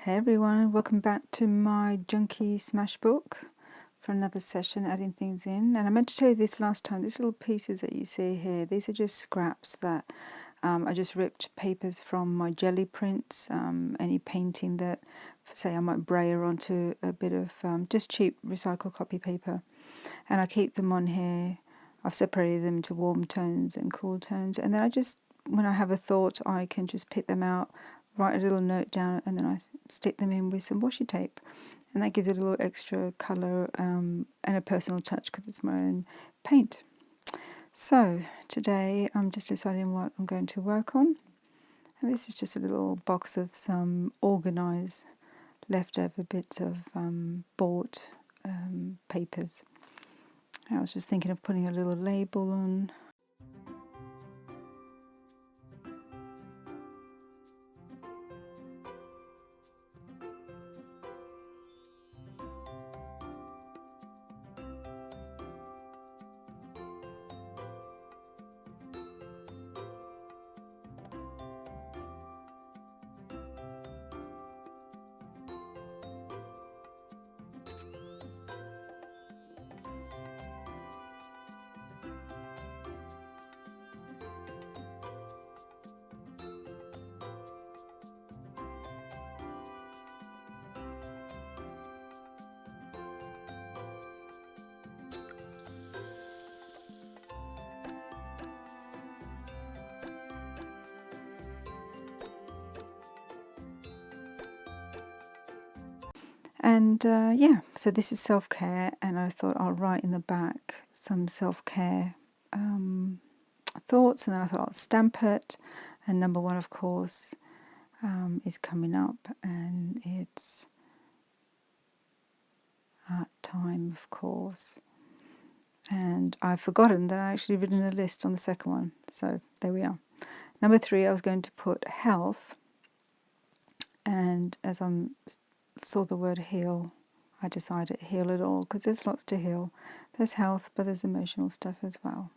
Hey everyone, welcome back to my junky smashbook for another session, adding things in. And I meant to tell you this last time, these little pieces that you see here, these are just scraps that I just ripped papers from my jelly prints, any painting that, say, I might braille onto a bit of just cheap recycled copy paper. And I keep them on here. I've separated them into warm tones and cool tones. And then when I have a thought, I can just pick them out, write a little note down, and then I stick them in with some washi tape. And that gives it a little extra colour and a personal touch because it's my own paint. So today I'm just deciding what I'm going to work on. And this is just a little box of some organised leftover bits of bought papers. I was just thinking of putting a little label on. And yeah, so this is self-care, and I thought I'll write in the back some self-care thoughts, and then I thought I'll stamp it. And number one, of course, is coming up, and it's art time, of course. And I've forgotten that I actually written a list on the second one, so there we are. Number three, I was going to put health, and as I saw the word heal, I decided heal it all, because there's lots to heal. There's health, but there's emotional stuff as well.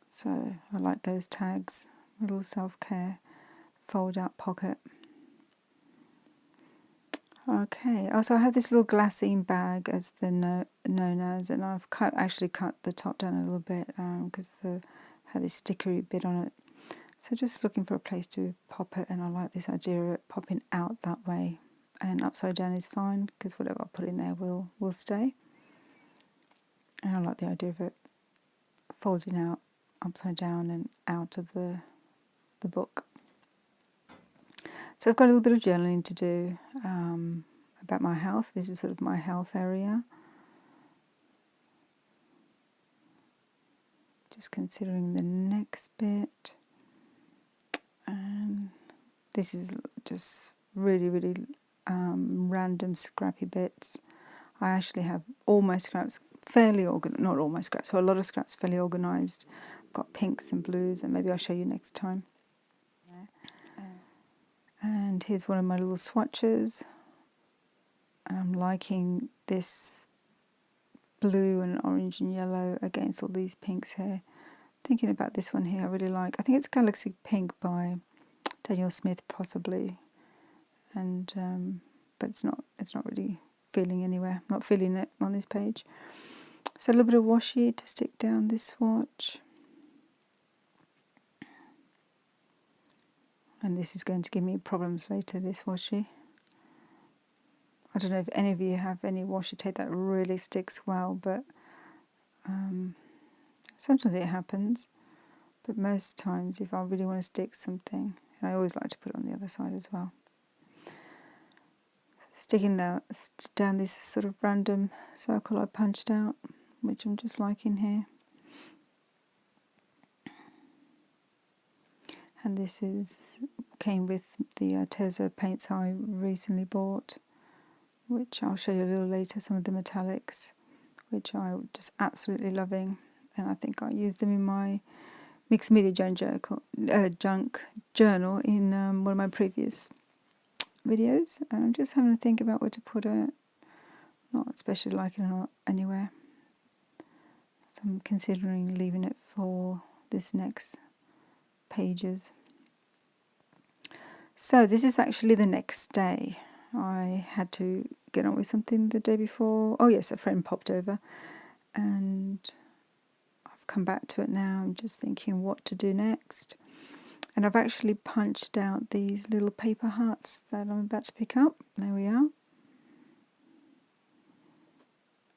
So I like those tags, little self-care, fold out pocket. Okay, also I have this little glassine bag as the known as, and I've actually cut the top down a little bit because had this stickery bit on it. So just looking for a place to pop it, and I like this idea of it popping out that way, and upside down is fine because whatever I put in there will stay. And I like the idea of it folding out upside down and out of the book. So I've got a little bit of journaling to do about my health. This is sort of my health area. Just considering the next bit. And this is just really, really random scrappy bits. I actually have all my scraps fairly organised, not all my scraps, so a lot of scraps fairly organised. I've got pinks and blues, and maybe I'll show you next time. And here's one of my little swatches, and I'm liking this blue and orange and yellow against all these pinks here. Thinking about this one here, I really like. I think it's Galaxy Pink by Daniel Smith, possibly, and but it's not really feeling anywhere. Not feeling it on this page. So a little bit of washi to stick down this swatch. And this is going to give me problems later, this washi. I don't know if any of you have any washi tape that really sticks well, but sometimes it happens. But most times, if I really want to stick something, and I always like to put it on the other side as well. Sticking down this sort of random circle I punched out, which I'm just liking here. And this came with the Teza paints I recently bought, which I'll show you a little later, some of the metallics, which I'm just absolutely loving. And I think I used them in my mixed media junk journal in one of my previous videos. And I'm just having to think about where to put it. Not especially liking it anywhere. So I'm considering leaving it for this next pages. So this is actually the next day. I had to get on with something the day before. Oh yes, a friend popped over, and I've come back to it now. I'm just thinking what to do next. And I've actually punched out these little paper hearts that I'm about to pick up. There we are.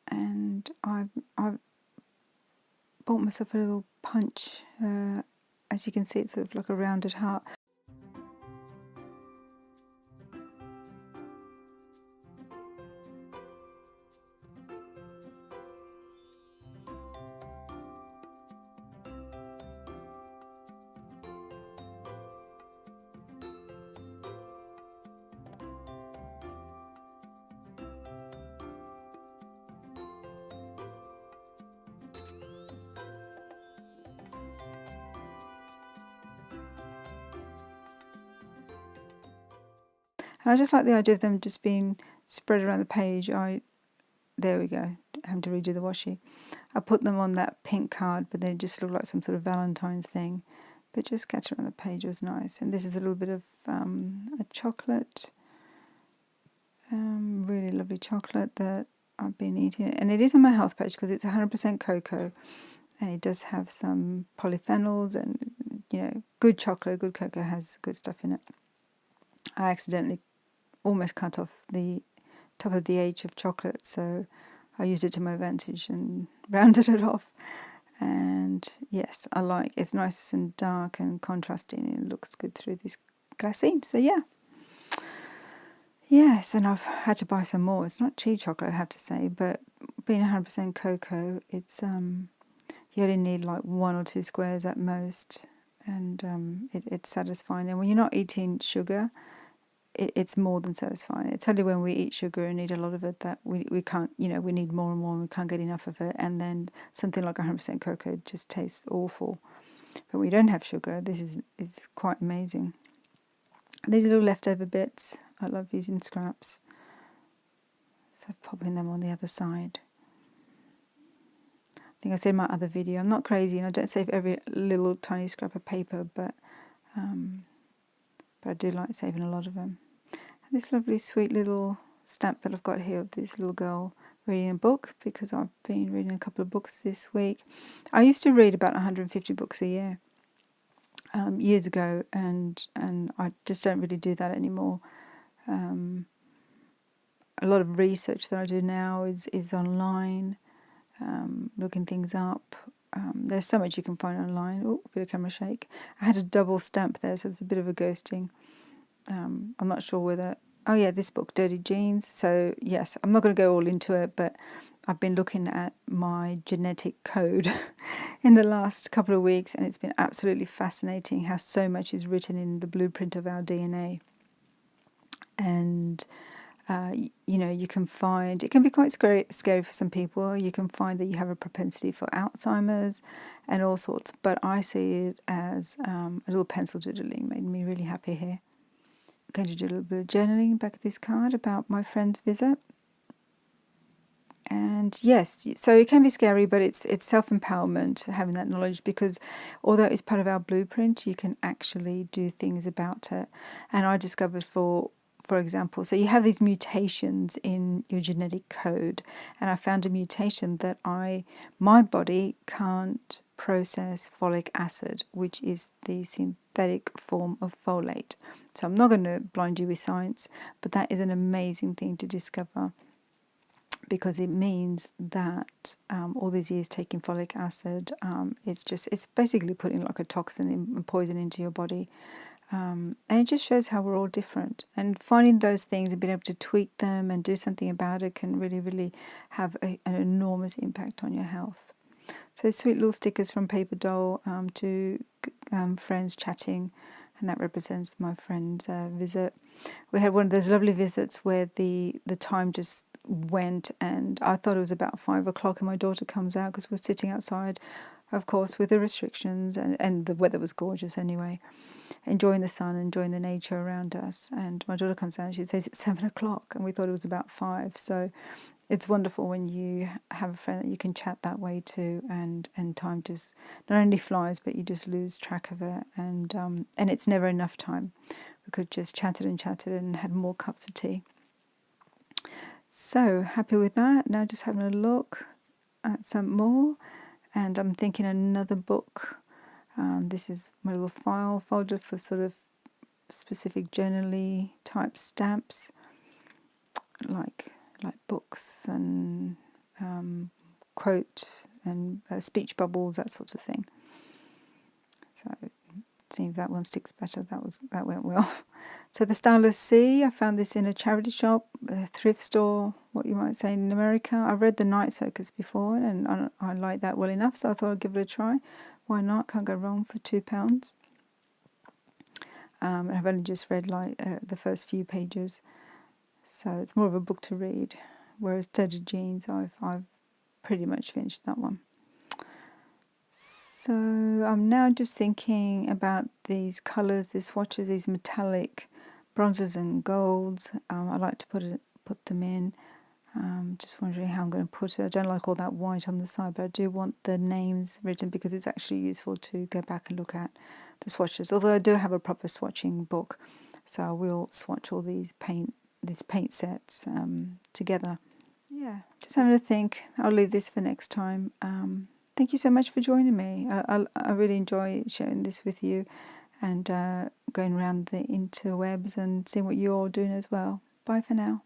And I've bought myself a little punch. As you can see, it's sort of like a rounded heart. And I just like the idea of them just being spread around the page. There we go, having to redo the washi. I put them on that pink card, but they just look like some sort of Valentine's thing. But just scattered around the page was nice. And this is a little bit of a chocolate, really lovely chocolate that I've been eating. And it is on my health page because it's 100% cocoa. And it does have some polyphenols and, good chocolate, good cocoa has good stuff in it. I accidentally almost cut off the top of the H of chocolate, so I used it to my advantage and rounded it off. And yes, I like it's nice and dark and contrasting, and it looks good through this glassine. So yeah, yes, and I've had to buy some more. It's not cheap chocolate, I have to say, but being 100% cocoa, it's you only need like 1 or 2 squares at most, and it's satisfying. And when you're not eating sugar, it's more than satisfying. It's only when we eat sugar and eat a lot of it that we can't, we need more and more and we can't get enough of it. And then something like 100% cocoa just tastes awful. But we don't have sugar. This is it's quite amazing. These little leftover bits, I love using scraps. So I'm popping them on the other side. I think I said in my other video, I'm not crazy and I don't save every little tiny scrap of paper, but I do like saving a lot of them. And this lovely sweet little stamp that I've got here of this little girl reading a book, because I've been reading a couple of books this week. I used to read about 150 books a year years ago, and I just don't really do that anymore. A lot of research that I do now is online, looking things up. There's so much you can find online. Oh, a bit of camera shake. I had a double stamp there, so it's a bit of a ghosting. I'm not sure whether... Oh yeah, this book, Dirty Genes. So yes, I'm not going to go all into it, but I've been looking at my genetic code in the last couple of weeks, and it's been absolutely fascinating how so much is written in the blueprint of our DNA. And you can find, it can be quite scary for some people. You can find that you have a propensity for Alzheimer's and all sorts, but I see it as a little pencil doodling. Made me really happy here. I'm going to do a little bit of journaling back of this card about my friend's visit. And yes, so it can be scary, but it's self-empowerment, having that knowledge, because although it's part of our blueprint, you can actually do things about it. And I discovered, for example, so you have these mutations in your genetic code, and I found a mutation that my body can't process folic acid, which is the synthetic form of folate. So I'm not going to blind you with science, but that is an amazing thing to discover, because it means that all these years taking folic acid, it's basically putting like a toxin and poison into your body. And it just shows how we're all different. And finding those things and being able to tweak them and do something about it can really, really have an enormous impact on your health. So sweet little stickers from Paper Doll to friends chatting, and that represents my friend's visit. We had one of those lovely visits where the time just went, and I thought it was about 5 o'clock, and my daughter comes out because we're sitting outside, of course, with the restrictions, and the weather was gorgeous anyway, enjoying the sun, enjoying the nature around us. And my daughter comes out and she says it's 7 o'clock, and we thought it was about 5. So it's wonderful when you have a friend that you can chat that way to, and time just not only flies, but you just lose track of it, and it's never enough time. I could have just chatted and had more cups of tea. So happy with that. Now just having a look at some more, and I'm thinking another book. This is my little file folder for sort of specific journally type stamps, like books and quote and speech bubbles, that sort of thing. So see if that one sticks better. That went well. So the Stylus C, I found this in a charity shop, a thrift store, what you might say in America. I've read The Night Circus before, and I like that well enough, so I thought I'd give it a try. Why not? Can't go wrong for £2. I've only just read the first few pages, so it's more of a book to read. Whereas Dirty Jeans, I've pretty much finished that one. So I'm now just thinking about these colours, these swatches, these metallic bronzes and golds. I like to put them in. Just wondering how I'm going to put it. I don't like all that white on the side, but I do want the names written because it's actually useful to go back and look at the swatches. Although I do have a proper swatching book, so I will swatch all these paint sets together. Yeah, just having to think. I'll leave this for next time. Thank you so much for joining me. I really enjoy sharing this with you and going around the interwebs and seeing what you're all doing as well. Bye for now.